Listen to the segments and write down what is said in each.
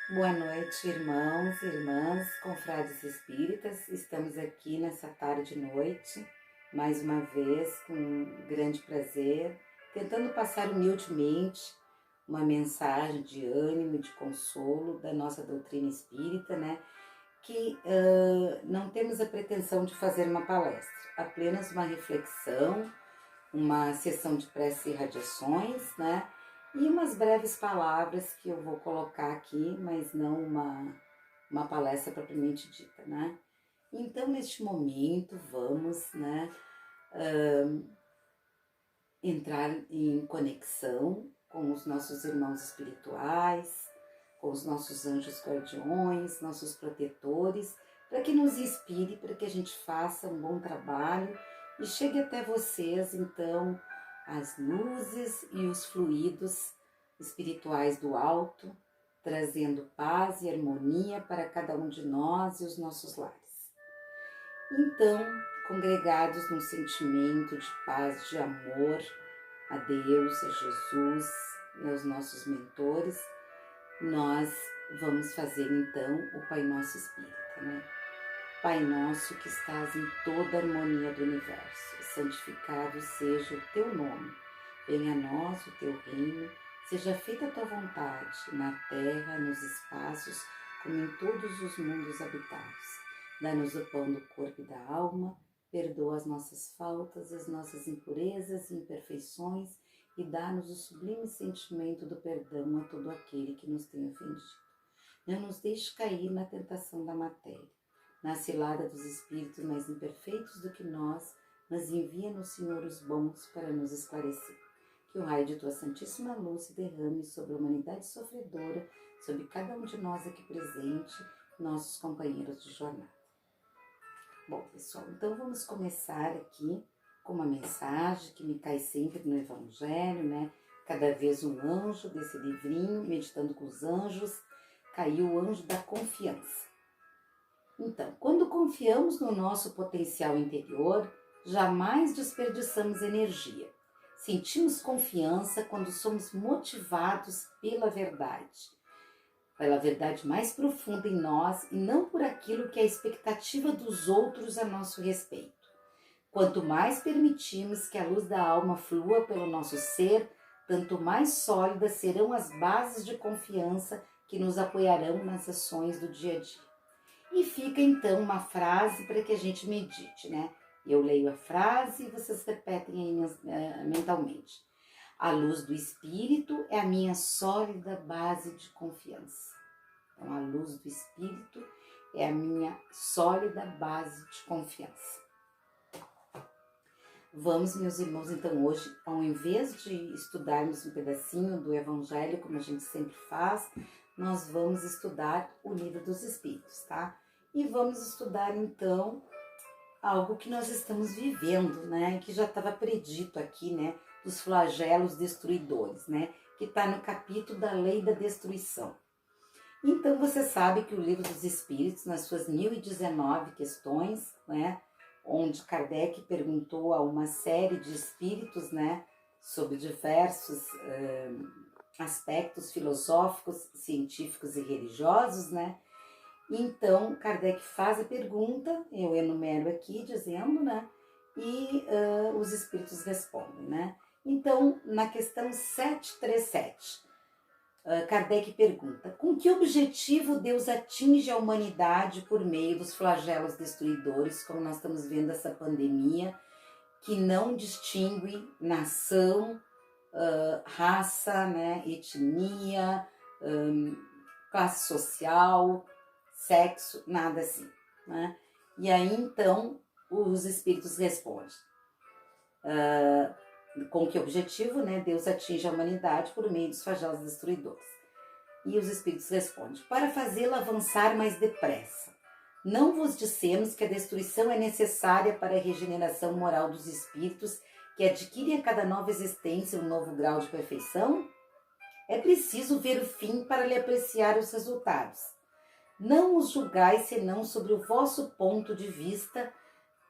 Boa noite, irmãos e irmãs, confrades espíritas. Estamos aqui nessa tarde e noite, mais uma vez, com grande prazer, tentando passar humildemente uma mensagem de ânimo e de consolo da nossa doutrina espírita, né? Que não temos a pretensão de fazer uma palestra, apenas uma reflexão, uma sessão de prece e radiações, né? E umas breves palavras que eu vou colocar aqui, mas não uma palestra propriamente dita, né? Então, neste momento, vamos, né, entrar em conexão com os nossos irmãos espirituais, com os nossos anjos guardiões, nossos protetores, para que nos inspire, para que a gente faça um bom trabalho e chegue até vocês, então, as luzes e os fluidos espirituais do alto, trazendo paz e harmonia para cada um de nós e os nossos lares. Então, congregados num sentimento de paz, de amor a Deus, a Jesus e aos nossos mentores, nós vamos fazer então o Pai Nosso Espírita, né? Pai nosso que estás em toda a harmonia do universo, santificado seja o teu nome. Venha a nós o teu reino, seja feita a tua vontade, na terra, nos espaços, como em todos os mundos habitados. Dá-nos o pão do corpo e da alma, perdoa as nossas faltas, as nossas impurezas e imperfeições, e dá-nos o sublime sentimento do perdão a todo aquele que nos tem ofendido. Não nos deixe cair na tentação da matéria, na cilada dos espíritos mais imperfeitos do que nós, mas envia-nos, Senhor, os bons para nos esclarecer. Que o raio de tua santíssima luz se derrame sobre a humanidade sofredora, sobre cada um de nós aqui presente, nossos companheiros de jornada. Bom, pessoal, então vamos começar aqui com uma mensagem que me cai sempre no Evangelho, né? Cada vez um anjo desse livrinho, Meditando com os Anjos, caiu o anjo da confiança. Então, quando confiamos no nosso potencial interior, jamais desperdiçamos energia. Sentimos confiança quando somos motivados pela verdade mais profunda em nós e não por aquilo que é a expectativa dos outros a nosso respeito. Quanto mais permitimos que a luz da alma flua pelo nosso ser, tanto mais sólidas serão as bases de confiança que nos apoiarão nas ações do dia a dia. E fica então uma frase para que a gente medite, né? Eu leio a frase e vocês repetem aí mentalmente. A luz do Espírito é a minha sólida base de confiança. Então, a luz do Espírito é a minha sólida base de confiança. Vamos, meus irmãos, então hoje, ao invés de estudarmos um pedacinho do Evangelho, como a gente sempre faz, nós vamos estudar o Livro dos Espíritos, tá? E vamos estudar, então, algo que nós estamos vivendo, né? Que já estava predito aqui, né? Dos flagelos destruidores, né? Que está no capítulo da Lei da Destruição. Então, você sabe que o Livro dos Espíritos, nas suas 1019 questões, né? Onde Kardec perguntou a uma série de espíritos, né? Sobre diversos aspectos filosóficos, científicos e religiosos, né? Então, Kardec faz a pergunta, eu enumero aqui dizendo, né? E os espíritos respondem, né? Então, na questão 737, Kardec pergunta: com que objetivo Deus atinge a humanidade por meio dos flagelos destruidores, como nós estamos vendo essa pandemia, que não distingue nação, raça, né, etnia, classe social, sexo, nada assim, né? E aí então os espíritos respondem: com que objetivo, né, Deus atinge a humanidade por meio dos flagelos destruidores? E os espíritos respondem: para fazê-la avançar mais depressa. Não vos dissemos que a destruição é necessária para a regeneração moral dos espíritos que adquirem a cada nova existência um novo grau de perfeição? É preciso ver o fim para lhe apreciar os resultados. Não os julgais senão sobre o vosso ponto de vista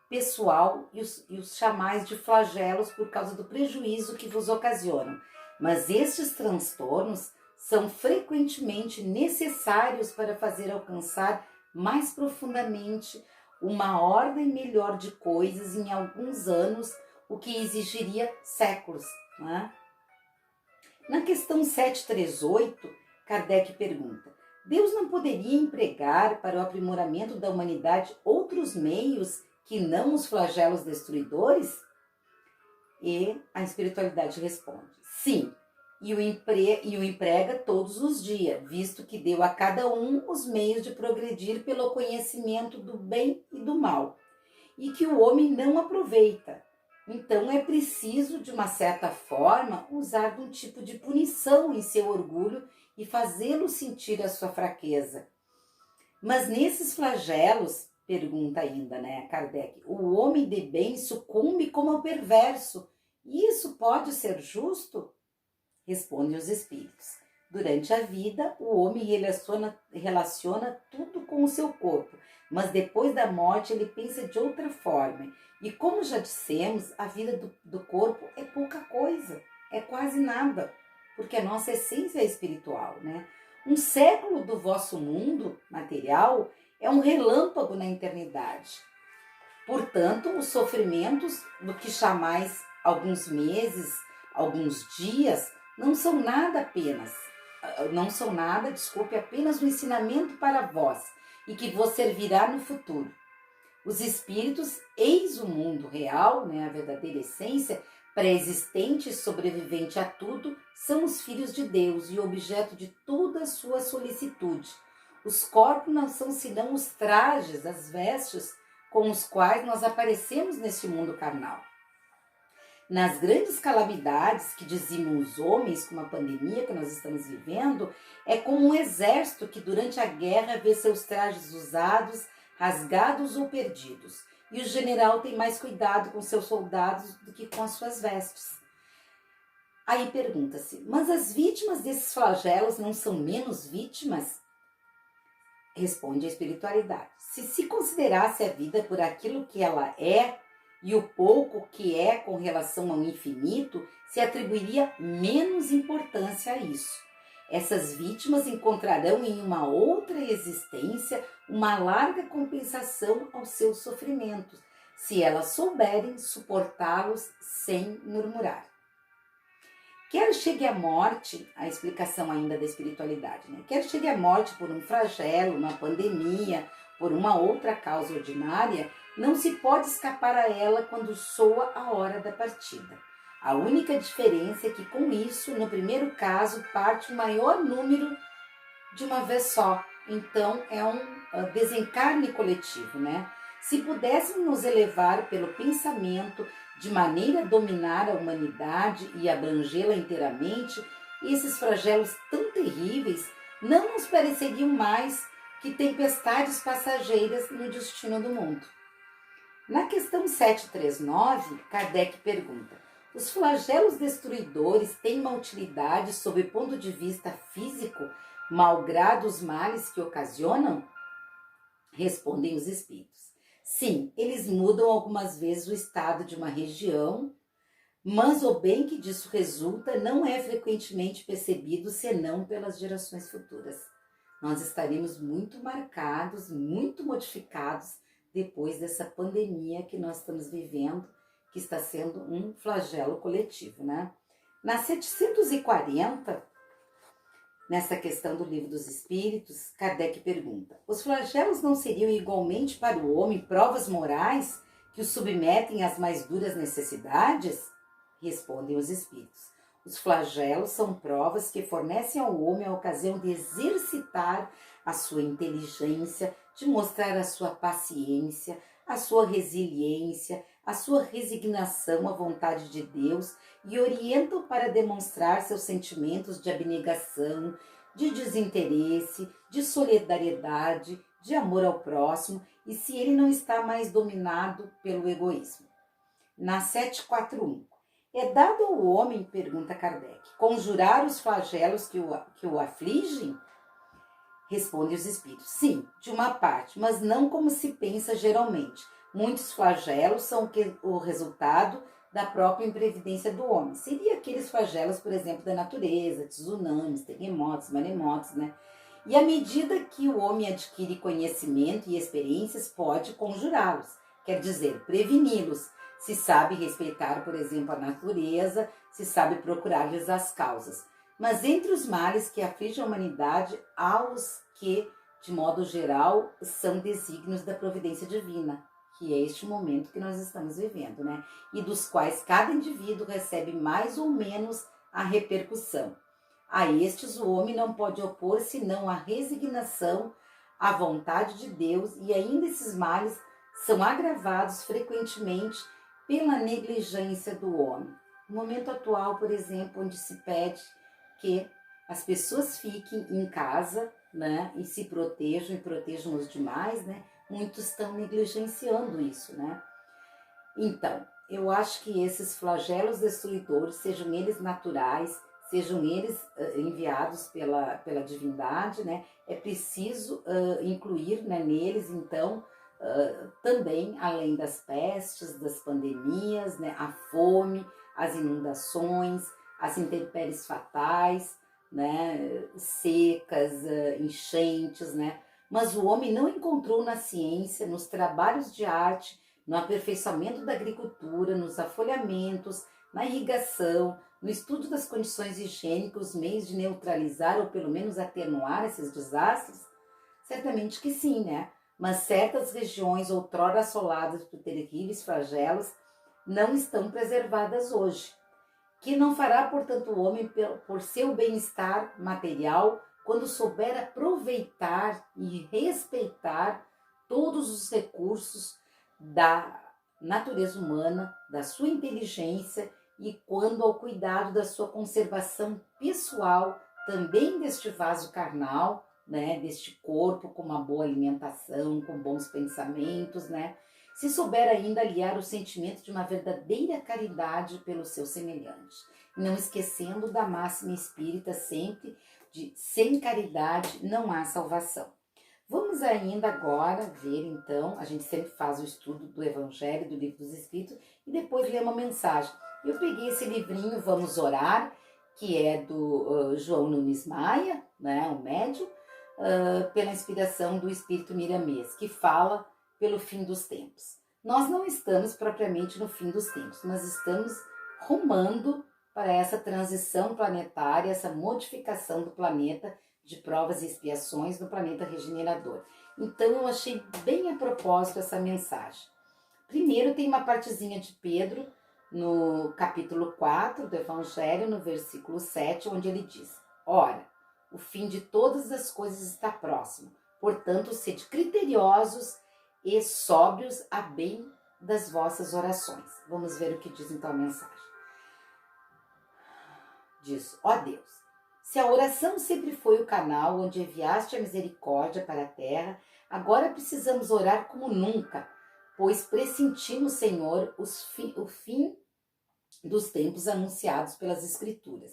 pessoal e os chamais de flagelos por causa do prejuízo que vos ocasionam. Mas estes transtornos são frequentemente necessários para fazer alcançar mais profundamente uma ordem melhor de coisas em alguns anos, o que exigiria séculos. Não é? Na questão 738, Kardec pergunta: Deus não poderia empregar para o aprimoramento da humanidade outros meios que não os flagelos destruidores? E a espiritualidade responde: sim, e o emprega todos os dias, visto que deu a cada um os meios de progredir pelo conhecimento do bem e do mal, e que o homem não aproveita. Então é preciso, de uma certa forma, usar de um tipo de punição em seu orgulho e fazê-lo sentir a sua fraqueza. Mas nesses flagelos, pergunta ainda, Kardec, o homem de bem sucumbe como ao perverso. E isso pode ser justo? Respondem os espíritos. Durante a vida, o homem relaciona tudo com o seu corpo, mas depois da morte ele pensa de outra forma. E como já dissemos, a vida do corpo é pouca coisa, é quase nada, porque a nossa essência é espiritual, Um século do vosso mundo material é um relâmpago na eternidade. Portanto, os sofrimentos do que chamais alguns meses, alguns dias, não são nada, apenas um ensinamento para vós e que vos servirá no futuro. Os espíritos, eis o mundo real, a verdadeira essência, pré-existente e sobrevivente a tudo, são os filhos de Deus e objeto de toda a sua solicitude. Os corpos não são senão os trajes, as vestes com os quais nós aparecemos neste mundo carnal. Nas grandes calamidades que dizimam os homens, como a pandemia que nós estamos vivendo, é como um exército que durante a guerra vê seus trajes usados, rasgados ou perdidos. E o general tem mais cuidado com seus soldados do que com as suas vestes. Aí pergunta-se, mas as vítimas desses flagelos não são menos vítimas? Responde a espiritualidade. Se considerasse a vida por aquilo que ela é e o pouco que é com relação ao infinito, se atribuiria menos importância a isso. Essas vítimas encontrarão em uma outra existência uma larga compensação aos seus sofrimentos, se elas souberem suportá-los sem murmurar. Quer chegue a morte, a explicação ainda da espiritualidade, Quer chegue a morte por um flagelo, uma pandemia, por uma outra causa ordinária, não se pode escapar a ela quando soa a hora da partida. A única diferença é que com isso, no primeiro caso, parte o maior número de uma vez só. Então é um desencarne coletivo, Se pudéssemos nos elevar pelo pensamento de maneira a dominar a humanidade e abrangê-la inteiramente, esses flagelos tão terríveis não nos pareceriam mais que tempestades passageiras no destino do mundo. Na questão 739, Kardec pergunta: os flagelos destruidores têm uma utilidade sob o ponto de vista físico, malgrado os males que ocasionam? Respondem os espíritos. Sim, eles mudam algumas vezes o estado de uma região, mas o bem que disso resulta não é frequentemente percebido senão pelas gerações futuras. Nós estaremos muito marcados, muito modificados depois dessa pandemia que nós estamos vivendo, que está sendo um flagelo coletivo, Na 740, nessa questão do Livro dos Espíritos, Kardec pergunta: os flagelos não seriam igualmente para o homem provas morais que o submetem às mais duras necessidades? Respondem os espíritos: os flagelos são provas que fornecem ao homem a ocasião de exercitar a sua inteligência, de mostrar a sua paciência, a sua resiliência, a sua resignação à vontade de Deus e orientam para demonstrar seus sentimentos de abnegação, de desinteresse, de solidariedade, de amor ao próximo e se ele não está mais dominado pelo egoísmo. Na 741, é dado ao homem, pergunta Kardec, conjurar os flagelos que o afligem? Responde os espíritos: sim, de uma parte, mas não como se pensa geralmente. Muitos flagelos são o resultado da própria imprevidência do homem. Seria aqueles flagelos, por exemplo, da natureza, tsunamis, terremotos, maremotos, né? E à medida que o homem adquire conhecimento e experiências, pode conjurá-los, quer dizer, preveni-los. Se sabe respeitar, por exemplo, a natureza, se sabe procurar-lhes as causas. Mas entre os males que afligem a humanidade, há os que, de modo geral, são desígnios da providência divina, que é este momento que nós estamos vivendo, né? E dos quais cada indivíduo recebe mais ou menos a repercussão. A estes o homem não pode opor senão a resignação à vontade de Deus, e ainda esses males são agravados frequentemente pela negligência do homem. No momento atual, por exemplo, onde se pede que as pessoas fiquem em casa, né, e se protejam e protejam os demais, né? Muitos estão negligenciando isso, né? Então, eu acho que esses flagelos destruidores, sejam eles naturais, sejam eles enviados pela divindade, né? É preciso incluir, né, neles, então, também, além das pestes, das pandemias, né, a fome, as inundações, as intempéries fatais, né, secas, enchentes, né? Mas o homem não encontrou na ciência, nos trabalhos de arte, no aperfeiçoamento da agricultura, nos afolhamentos, na irrigação, no estudo das condições higiênicas, os meios de neutralizar ou pelo menos atenuar esses desastres? Certamente que sim, né? Mas certas regiões outrora assoladas por terríveis flagelos não estão preservadas hoje. Que não fará, portanto, o homem por seu bem-estar material quando souber aproveitar e respeitar todos os recursos da natureza humana, da sua inteligência, e quando ao cuidado da sua conservação pessoal, também deste vaso carnal, né, deste corpo, com uma boa alimentação, com bons pensamentos, né, se souber ainda aliar o sentimento de uma verdadeira caridade pelo seu semelhante, não esquecendo da máxima espírita sempre de sem caridade não há salvação. Vamos ainda agora ver, então, a gente sempre faz o estudo do Evangelho, do Livro dos Espíritos, e depois lê uma mensagem. Eu peguei esse livrinho, Vamos Orar, que é do João Nunes Maia, né, o médium, pela inspiração do Espírito Miramês, que fala pelo fim dos tempos. Nós não estamos propriamente no fim dos tempos, mas estamos rumando para essa transição planetária, essa modificação do planeta, de provas e expiações no planeta regenerador. Então eu achei bem a propósito essa mensagem. Primeiro tem uma partezinha de Pedro, no capítulo 4 do Evangelho, no versículo 7, onde ele diz: ora, o fim de todas as coisas está próximo, portanto, sede criteriosos e sóbrios a bem das vossas orações. Vamos ver o que diz então a mensagem. Diz: ó Deus, se a oração sempre foi o canal onde enviaste a misericórdia para a terra, agora precisamos orar como nunca, pois pressentimos, Senhor, o fim dos tempos anunciados pelas Escrituras.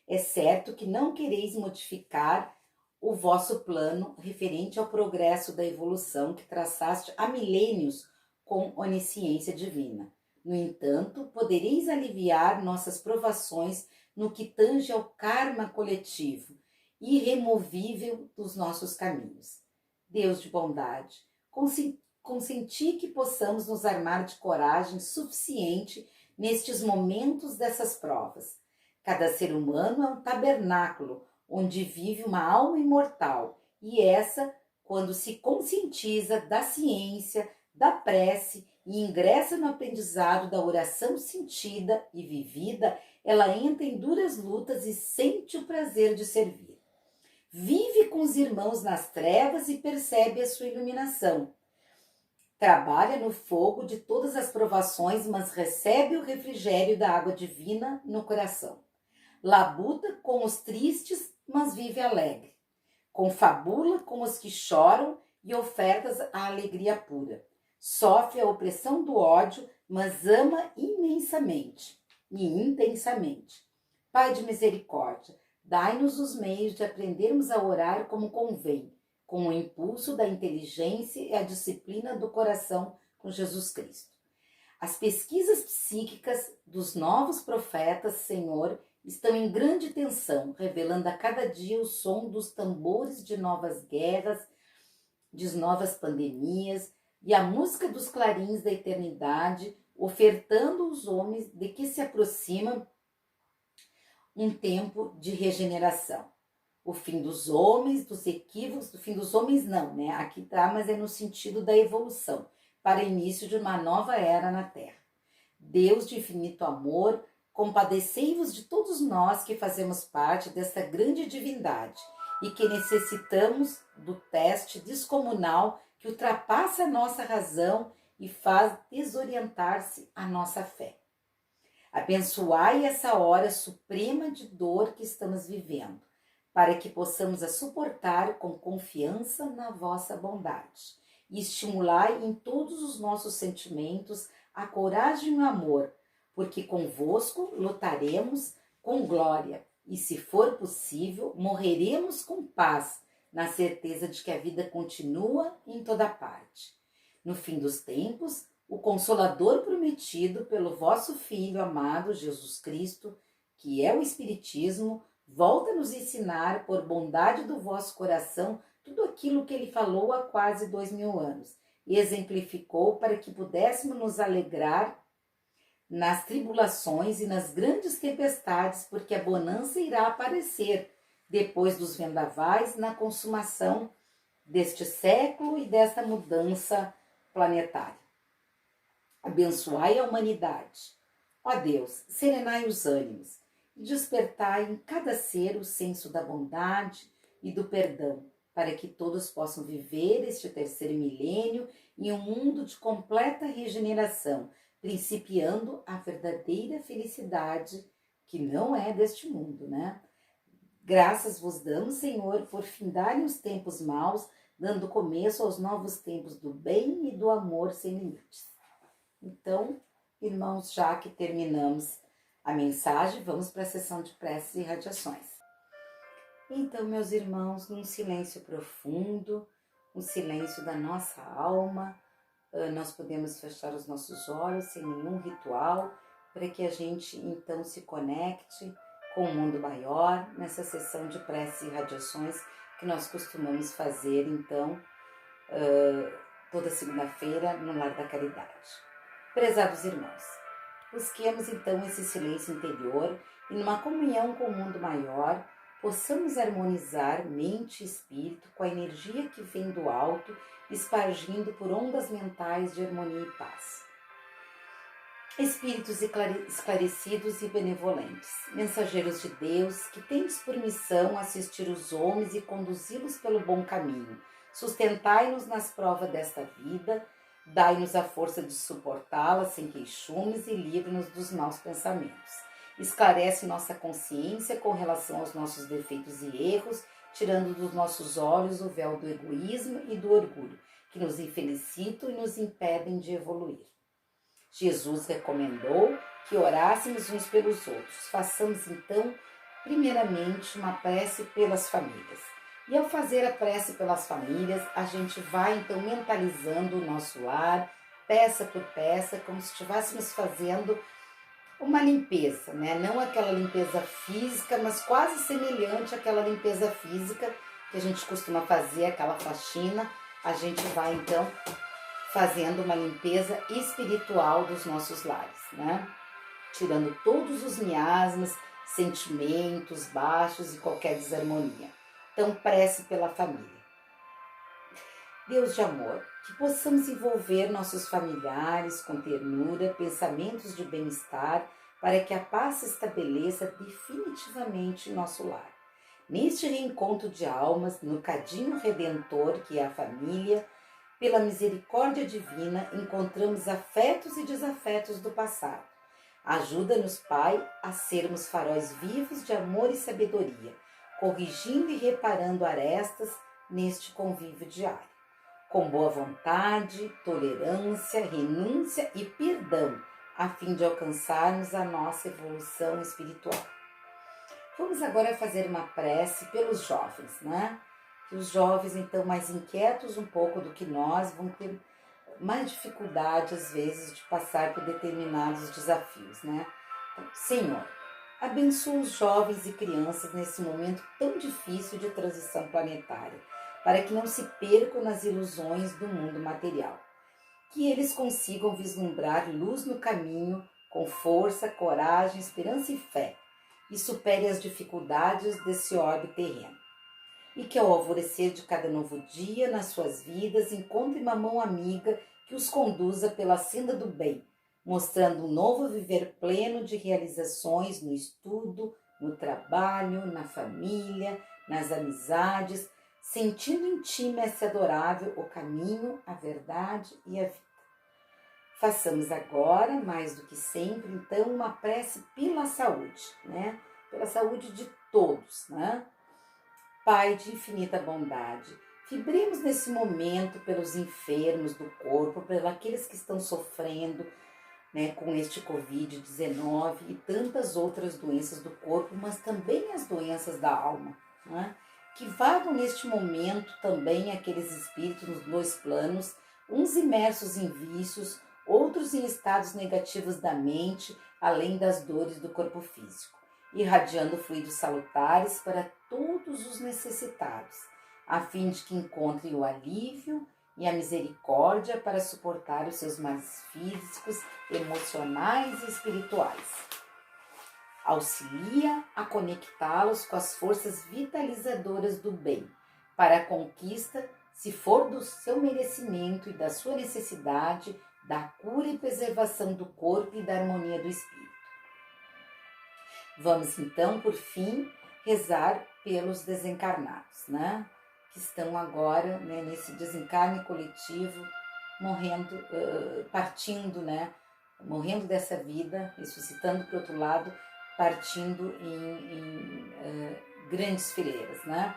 É certo que não quereis modificar o vosso plano referente ao progresso da evolução que traçaste há milênios com onisciência divina. No entanto, podereis aliviar nossas provações no que tange ao karma coletivo, irremovível dos nossos caminhos. Deus de bondade, consenti que possamos nos armar de coragem suficiente nestes momentos dessas provas. Cada ser humano é um tabernáculo onde vive uma alma imortal, e essa, quando se conscientiza da ciência, da prece e ingressa no aprendizado da oração sentida e vivida, ela entra em duras lutas e sente o prazer de servir. Vive com os irmãos nas trevas e percebe a sua iluminação. Trabalha no fogo de todas as provações, mas recebe o refrigério da água divina no coração. Labuta com os tristes, mas vive alegre. Confabula com os que choram e ofertas a alegria pura. Sofre a opressão do ódio, mas ama imensamente e intensamente. Pai de misericórdia, dai-nos os meios de aprendermos a orar como convém, com o impulso da inteligência e a disciplina do coração com Jesus Cristo. As pesquisas psíquicas dos novos profetas, Senhor, estão em grande tensão, revelando a cada dia o som dos tambores de novas guerras, de novas pandemias e a música dos clarins da eternidade, ofertando aos homens de que se aproxima um tempo de regeneração. O fim dos homens, dos equívocos, do fim dos homens não, né? Aqui tá, mas é no sentido da evolução, para início de uma nova era na Terra. Deus de infinito amor, compadecei-vos de todos nós que fazemos parte dessa grande divindade e que necessitamos do teste descomunal que ultrapassa a nossa razão e faz desorientar-se a nossa fé. Abençoai essa hora suprema de dor que estamos vivendo, para que possamos a suportar com confiança na vossa bondade. E estimulai em todos os nossos sentimentos a coragem e o amor, porque convosco lutaremos com glória, e se for possível, morreremos com paz, na certeza de que a vida continua em toda parte. No fim dos tempos, o Consolador prometido pelo vosso Filho amado Jesus Cristo, que é o Espiritismo, volta a nos ensinar, por bondade do vosso coração, tudo aquilo que ele falou há quase 2000 anos, e exemplificou para que pudéssemos nos alegrar nas tribulações e nas grandes tempestades, porque a bonança irá aparecer depois dos vendavais na consumação deste século e desta mudança planetária. Abençoai a humanidade. Ó Deus, serenai os ânimos e despertai em cada ser o senso da bondade e do perdão, para que todos possam viver este terceiro milênio em um mundo de completa regeneração, principiando a verdadeira felicidade que não é deste mundo, né? Graças vos damos, Senhor, por findarem os tempos maus, dando começo aos novos tempos do bem e do amor sem limites. Então, irmãos, já que terminamos a mensagem, vamos para a sessão de preces e radiações. Então, meus irmãos, num silêncio profundo, um silêncio da nossa alma, nós podemos fechar os nossos olhos sem nenhum ritual, para que a gente então se conecte com o mundo maior, nessa sessão de preces e radiações que nós costumamos fazer, então, toda segunda-feira no Lar da Caridade. Prezados irmãos, busquemos então esse silêncio interior e numa comunhão com o mundo maior, possamos harmonizar mente e espírito com a energia que vem do alto, espargindo por ondas mentais de harmonia e paz. Espíritos esclarecidos e benevolentes, mensageiros de Deus, que tendes por missão assistir os homens e conduzi-los pelo bom caminho, sustentai-nos nas provas desta vida, dai-nos a força de suportá-la sem queixumes e livre-nos dos maus pensamentos. Esclarece nossa consciência com relação aos nossos defeitos e erros, tirando dos nossos olhos o véu do egoísmo e do orgulho, que nos infelicitam e nos impedem de evoluir. Jesus recomendou que orássemos uns pelos outros. Façamos então, primeiramente, uma prece pelas famílias. E ao fazer a prece pelas famílias, a gente vai então mentalizando o nosso lar, peça por peça, como se estivéssemos fazendo uma limpeza, né? Não aquela limpeza física, mas quase semelhante àquela limpeza física que a gente costuma fazer, aquela faxina. A gente vai então fazendo uma limpeza espiritual dos nossos lares, né? Tirando todos os miasmas, sentimentos baixos e qualquer desarmonia. Então, prece pela família. Deus de amor, que possamos envolver nossos familiares com ternura, pensamentos de bem-estar, para que a paz se estabeleça definitivamente em nosso lar. Neste reencontro de almas, no cadinho redentor que é a família, pela misericórdia divina, encontramos afetos e desafetos do passado. Ajuda-nos, Pai, a sermos faróis vivos de amor e sabedoria, corrigindo e reparando arestas neste convívio diário, com boa vontade, tolerância, renúncia e perdão, a fim de alcançarmos a nossa evolução espiritual. Vamos agora fazer uma prece pelos jovens, né? Que os jovens, então, mais inquietos um pouco do que nós, vão ter mais dificuldade, às vezes, de passar por determinados desafios, né? Então, Senhor, abençoa os jovens e crianças nesse momento tão difícil de transição planetária, para que não se percam nas ilusões do mundo material. Que eles consigam vislumbrar luz no caminho, com força, coragem, esperança e fé, e supere as dificuldades desse orbe terreno. E que ao alvorecer de cada novo dia nas suas vidas encontrem uma mão amiga que os conduza pela senda do bem, mostrando um novo viver pleno de realizações no estudo, no trabalho, na família, nas amizades, sentindo em ti, Mestre adorável, o caminho, a verdade e a vida. Façamos agora, mais do que sempre, então, uma prece pela saúde, né? Pela saúde de todos, né? Pai de infinita bondade, vibremos nesse momento pelos enfermos do corpo, pelos aqueles que estão sofrendo, né, com este Covid-19 e tantas outras doenças do corpo, mas também as doenças da alma, né? Que vagam neste momento também aqueles espíritos nos dois planos, uns imersos em vícios, outros em estados negativos da mente, além das dores do corpo físico, irradiando fluidos salutares para todos os necessitados, a fim de que encontrem o alívio e a misericórdia para suportar os seus males físicos, emocionais e espirituais. Auxilia a conectá-los com as forças vitalizadoras do bem, para a conquista, se for do seu merecimento e da sua necessidade, da cura e preservação do corpo e da harmonia do espírito. Vamos então, por fim, rezar pelos desencarnados, né? Que estão agora, né, nesse desencarne coletivo, morrendo, partindo, né? Morrendo dessa vida, ressuscitando para o outro lado, partindo em grandes fileiras, né?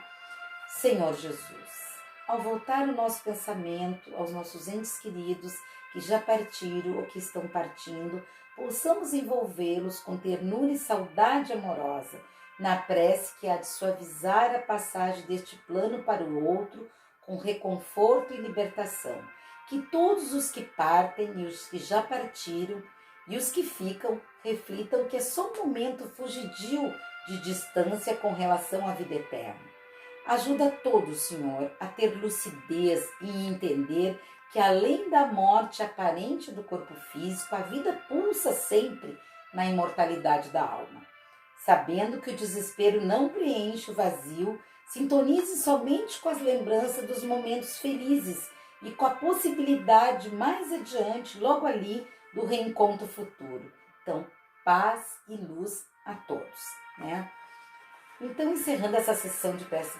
Senhor Jesus, ao voltar o nosso pensamento aos nossos entes queridos que já partiram ou que estão partindo, possamos envolvê-los com ternura e saudade amorosa, na prece que há de suavizar a passagem deste plano para o outro, com reconforto e libertação. Que todos os que partem e os que já partiram e os que ficam reflitam que é só um momento fugidio de distância com relação à vida eterna. Ajuda a todos, Senhor, a ter lucidez e entender que além da morte aparente do corpo físico, a vida pulsa sempre na imortalidade da alma. Sabendo que o desespero não preenche o vazio, sintonize somente com as lembranças dos momentos felizes e com a possibilidade mais adiante, logo ali, do reencontro futuro. Então, paz e luz a todos, né? Então, encerrando essa sessão de preces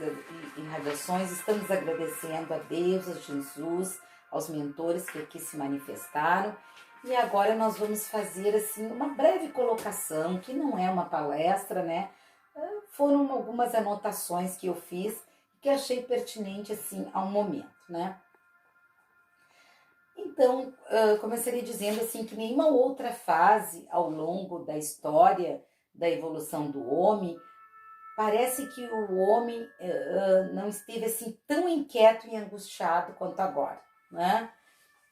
e radiações, estamos agradecendo a Deus, a Jesus, aos mentores que aqui se manifestaram. E agora nós vamos fazer assim uma breve colocação, que não é uma palestra, né? Foram algumas anotações que eu fiz que achei pertinente assim ao momento, né? Então, começaria dizendo assim que nenhuma outra fase ao longo da história da evolução do homem, parece que o homem não esteve assim tão inquieto e angustiado quanto agora, né?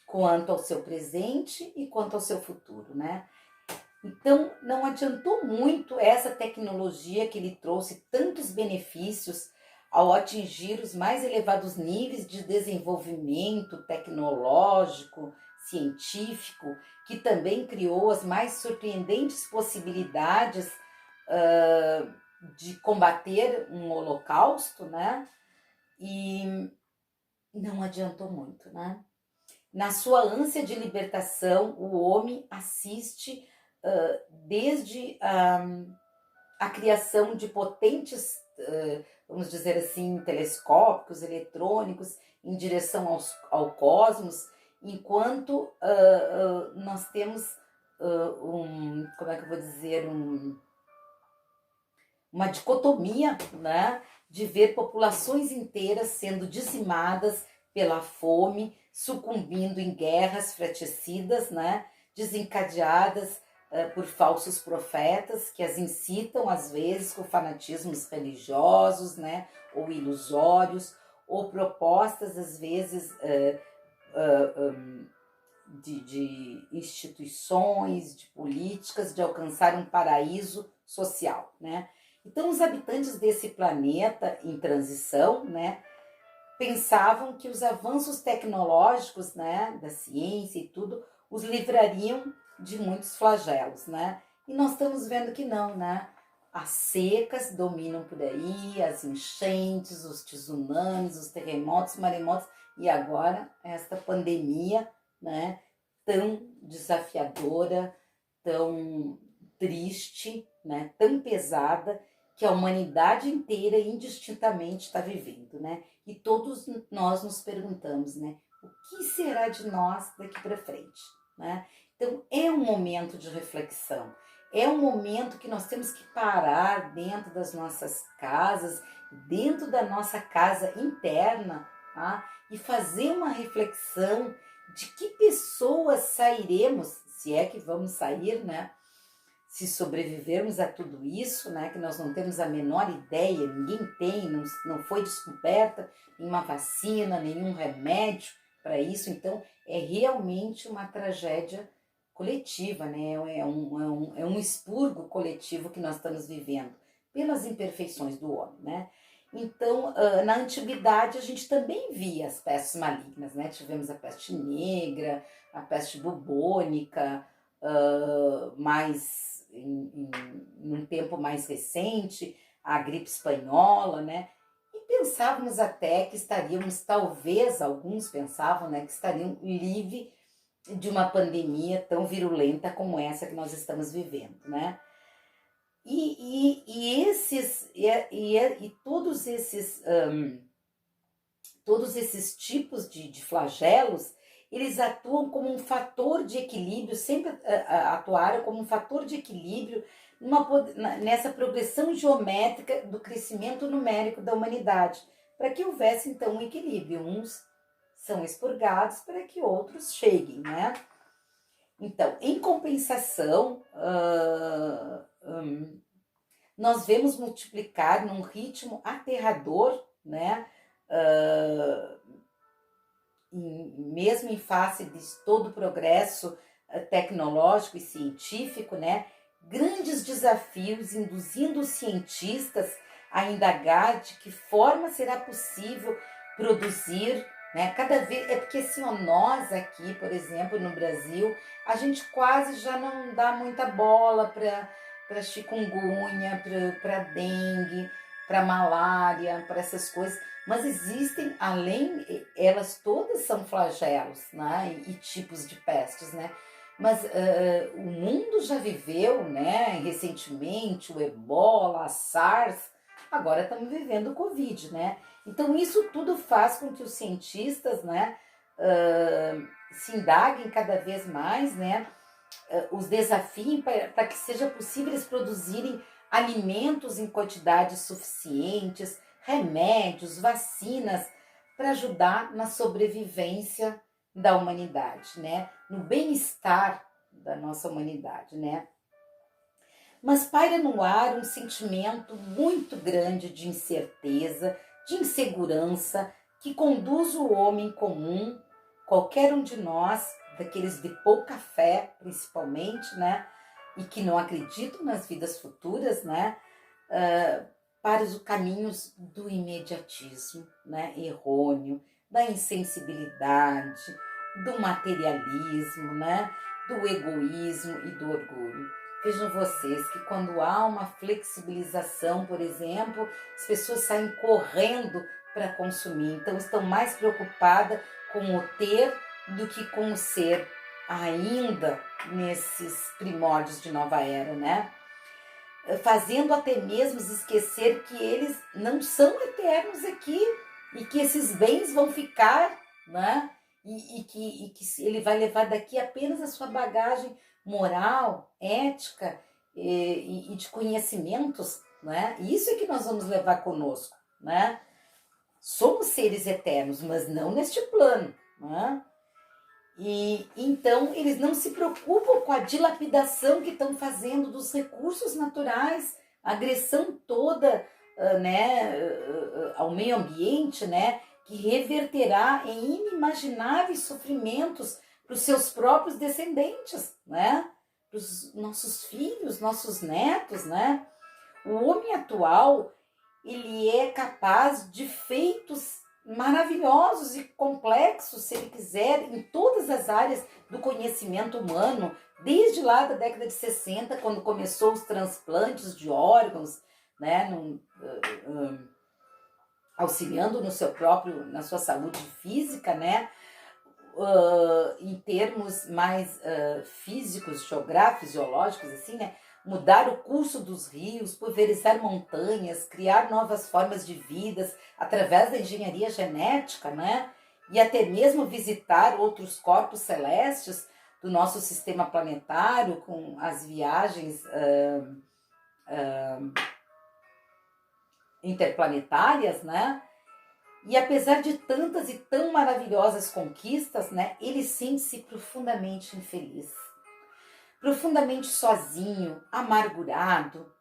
Quanto ao seu presente e quanto ao seu futuro, né? Então, não adiantou muito essa tecnologia que lhe trouxe tantos benefícios ao atingir os mais elevados níveis de desenvolvimento tecnológico, científico, que também criou as mais surpreendentes possibilidades de combater um holocausto, né? E não adiantou muito, né? Na sua ânsia de libertação, o homem assiste desde a criação de potentes, vamos dizer assim, telescópicos, eletrônicos, em direção ao cosmos, enquanto nós temos como é que eu vou dizer, uma dicotomia, né, de ver populações inteiras sendo dizimadas pela fome, sucumbindo em guerras fraticidas, né, desencadeadas por falsos profetas que as incitam, às vezes, com fanatismos religiosos, né, ou ilusórios, ou propostas, às vezes, de instituições, de políticas, de alcançar um paraíso social, né? Então, os habitantes desse planeta em transição, né, pensavam que os avanços tecnológicos, né, da ciência e tudo, os livrariam de muitos flagelos, né? E nós estamos vendo que não, né? As secas dominam por aí, as enchentes, os tsunamis, os terremotos, maremotos, e agora esta pandemia, né, tão desafiadora, tão triste, né, tão pesada, que a humanidade inteira indistintamente está vivendo, né? E todos nós nos perguntamos, né, o que será de nós daqui para frente, né? Então é um momento de reflexão, é um momento que nós temos que parar dentro das nossas casas, dentro da nossa casa interna, tá? E fazer uma reflexão de que pessoas sairemos, se é que vamos sair, né? Se sobrevivermos a tudo isso, né, que nós não temos a menor ideia, ninguém tem, não foi descoberta nenhuma vacina, nenhum remédio para isso, então é realmente uma tragédia coletiva, né, é um expurgo coletivo que nós estamos vivendo, pelas imperfeições do homem, né. Então, na antiguidade, a gente também via as pestes malignas, né, tivemos a peste negra, a peste bubônica, mais num tempo mais recente, a gripe espanhola, né? E pensávamos até que estaríamos, talvez, alguns pensavam, né, que estariam livres de uma pandemia tão virulenta como essa que nós estamos vivendo, né? E todos esses tipos de flagelos, eles atuam como um fator de equilíbrio, sempre atuaram como um fator de equilíbrio nessa progressão geométrica do crescimento numérico da humanidade, para que houvesse então um equilíbrio. Uns são expurgados para que outros cheguem, né? Então, em compensação, nós vemos multiplicar num ritmo aterrador, né? Mesmo em face de todo o progresso tecnológico e científico, né, grandes desafios induzindo os cientistas a indagar de que forma será possível produzir, né, cada vez, é porque assim, ó, nós aqui, por exemplo, no Brasil, a gente quase já não dá muita bola para chikungunya, para dengue, para malária, para essas coisas. Mas existem, além, elas todas são flagelos, né, e tipos de pestes, né, mas o mundo já viveu, né, recentemente o Ebola, a SARS, agora estamos vivendo o Covid, né, então isso tudo faz com que os cientistas, né, se indaguem cada vez mais, né, os desafiem para que seja possível eles produzirem alimentos em quantidades suficientes, remédios, vacinas, para ajudar na sobrevivência da humanidade, né? No bem-estar da nossa humanidade, né? Mas paira no ar um sentimento muito grande de incerteza, de insegurança, que conduz o homem comum, qualquer um de nós, daqueles de pouca fé, principalmente, né? E que não acreditam nas vidas futuras, né? Para os caminhos do imediatismo, né, errôneo, da insensibilidade, do materialismo, né, do egoísmo e do orgulho. Vejam vocês que quando há uma flexibilização, por exemplo, as pessoas saem correndo para consumir, então estão mais preocupadas com o ter do que com o ser, ainda nesses primórdios de nova era, né? Fazendo até mesmo esquecer que eles não são eternos aqui e que esses bens vão ficar, né? E que ele vai levar daqui apenas a sua bagagem moral, ética e de conhecimentos, né? Isso é que nós vamos levar conosco, né? Somos seres eternos, mas não neste plano, né? E então eles não se preocupam com a dilapidação que estão fazendo dos recursos naturais, a agressão toda, né, ao meio ambiente, né, que reverterá em inimagináveis sofrimentos para os seus próprios descendentes, né? Para os nossos filhos, nossos netos, né? O homem atual, ele é capaz de feitos maravilhosos e complexos, se ele quiser, em todas as áreas do conhecimento humano, desde lá da década de 60, quando começou os transplantes de órgãos, né, auxiliando no seu próprio, na sua saúde física, né, em termos mais físicos, geográficos, fisiológicos, assim, né, mudar o curso dos rios, pulverizar montanhas, criar novas formas de vidas através da engenharia genética, né? E até mesmo visitar outros corpos celestes do nosso sistema planetário com as viagens interplanetárias, né? E apesar de tantas e tão maravilhosas conquistas, né, ele sente-se profundamente infeliz, profundamente sozinho, amargurado,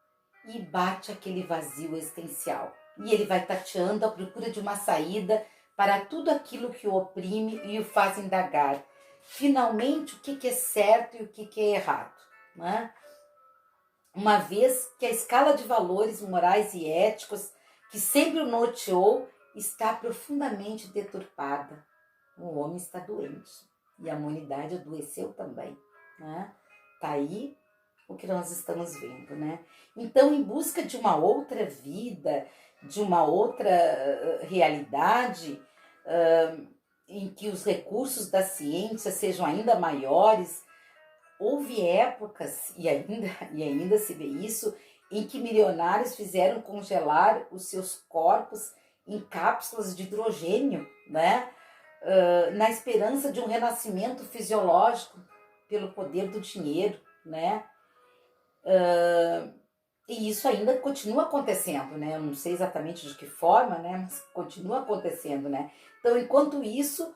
e bate aquele vazio existencial. E ele vai tateando à procura de uma saída para tudo aquilo que o oprime e o faz indagar, finalmente, o que é certo e o que é errado, né? Uma vez que a escala de valores morais e éticos que sempre o norteou está profundamente deturpada. O homem está doente e a humanidade adoeceu também, né? Tá aí o que nós estamos vendo, né? Então, em busca de uma outra vida, de uma outra realidade, em que os recursos da ciência sejam ainda maiores, houve épocas, e ainda se vê isso, em que milionários fizeram congelar os seus corpos em cápsulas de hidrogênio, né? Na esperança de um renascimento fisiológico pelo poder do dinheiro, né? E isso ainda continua acontecendo, né? Eu não sei exatamente de que forma, né? Mas continua acontecendo, né? Então, enquanto isso,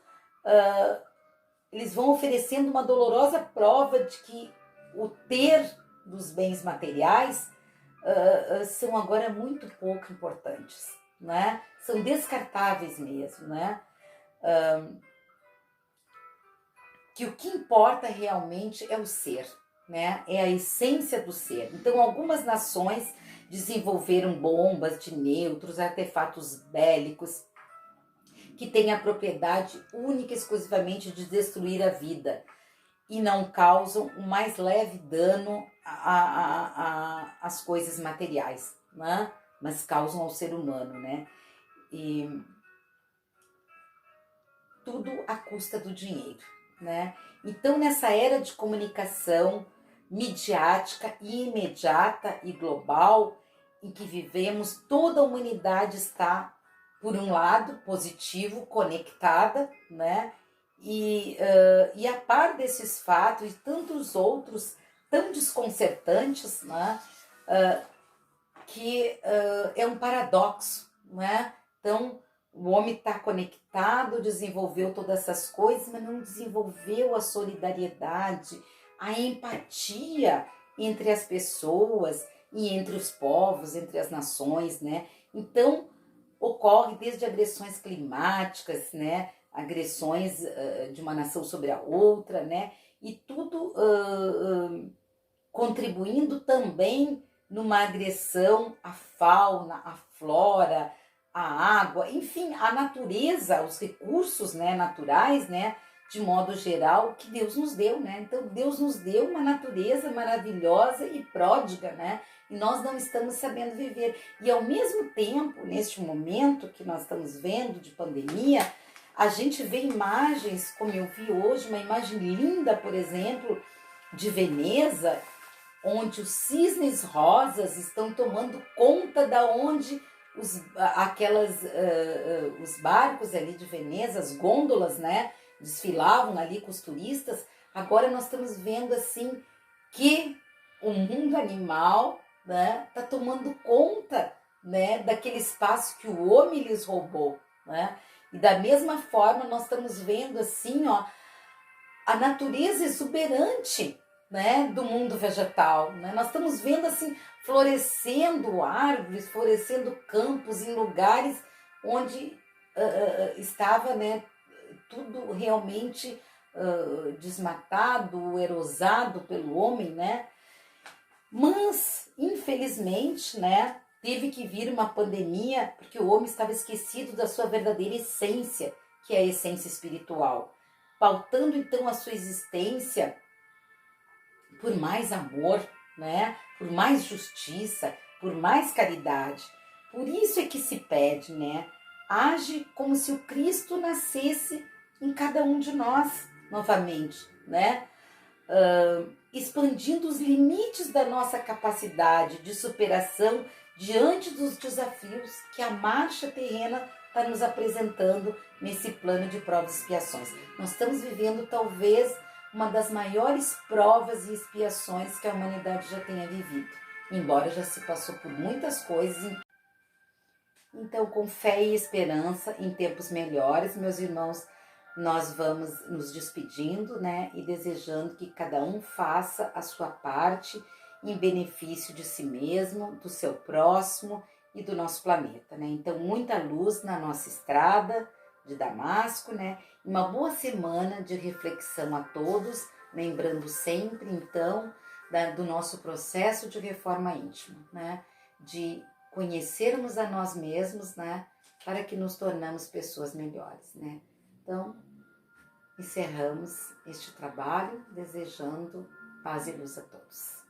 eles vão oferecendo uma dolorosa prova de que o ter dos bens materiais são agora muito pouco importantes, né? São descartáveis mesmo, né? Que o que importa realmente é o ser, né? É a essência do ser. Então, algumas nações desenvolveram bombas de nêutrons, artefatos bélicos, que têm a propriedade única e exclusivamente de destruir a vida e não causam o mais leve dano às coisas materiais, né? Mas causam ao ser humano, né? E tudo à custa do dinheiro, né? Então, nessa era de comunicação midiática e imediata e global em que vivemos, toda a humanidade está, por um lado, positivo, conectada, né? E a par desses fatos e tantos outros tão desconcertantes, né? Que é um paradoxo, né? Então, o homem está conectado, desenvolveu todas essas coisas, mas não desenvolveu a solidariedade, a empatia entre as pessoas e entre os povos, entre as nações, né? Então, ocorre desde agressões climáticas, né? Agressões de uma nação sobre a outra, né? E tudo contribuindo também numa agressão à fauna, à flora, à água, enfim, à natureza, os recursos, né, naturais, né, de modo geral, que Deus nos deu, né? Então, Deus nos deu uma natureza maravilhosa e pródiga, né? E nós não estamos sabendo viver. E ao mesmo tempo, neste momento que nós estamos vendo de pandemia, a gente vê imagens, como eu vi hoje, uma imagem linda, por exemplo, de Veneza, onde os cisnes rosas estão tomando conta da onde os barcos ali de Veneza, as gôndolas, né, desfilavam ali com os turistas. Agora nós estamos vendo assim que o mundo animal, né, tá tomando conta, né, daquele espaço que o homem lhes roubou, né? E da mesma forma nós estamos vendo assim, ó, a natureza exuberante, né, do mundo vegetal, né? Nós estamos vendo assim florescendo árvores, florescendo campos em lugares onde estava, né, tudo realmente desmatado, erosado pelo homem, né? Mas, infelizmente, né, teve que vir uma pandemia porque o homem estava esquecido da sua verdadeira essência, que é a essência espiritual, pautando então a sua existência por mais amor, né, por mais justiça, por mais caridade. Por isso é que se pede, né, age como se o Cristo nascesse em cada um de nós novamente, né? Expandindo os limites da nossa capacidade de superação diante dos desafios que a marcha terrena está nos apresentando nesse plano de provas e expiações. Nós estamos vivendo talvez uma das maiores provas e expiações que a humanidade já tenha vivido, embora já se passou por muitas coisas. Então, com fé e esperança em tempos melhores, meus irmãos, nós vamos nos despedindo, né, e desejando que cada um faça a sua parte em benefício de si mesmo, do seu próximo e do nosso planeta, né? Então, muita luz na nossa estrada de Damasco, né? Uma boa semana de reflexão a todos, lembrando sempre, então, do nosso processo de reforma íntima, né? De conhecermos a nós mesmos, né? Para que nos tornamos pessoas melhores, né? Então, encerramos este trabalho desejando paz e luz a todos.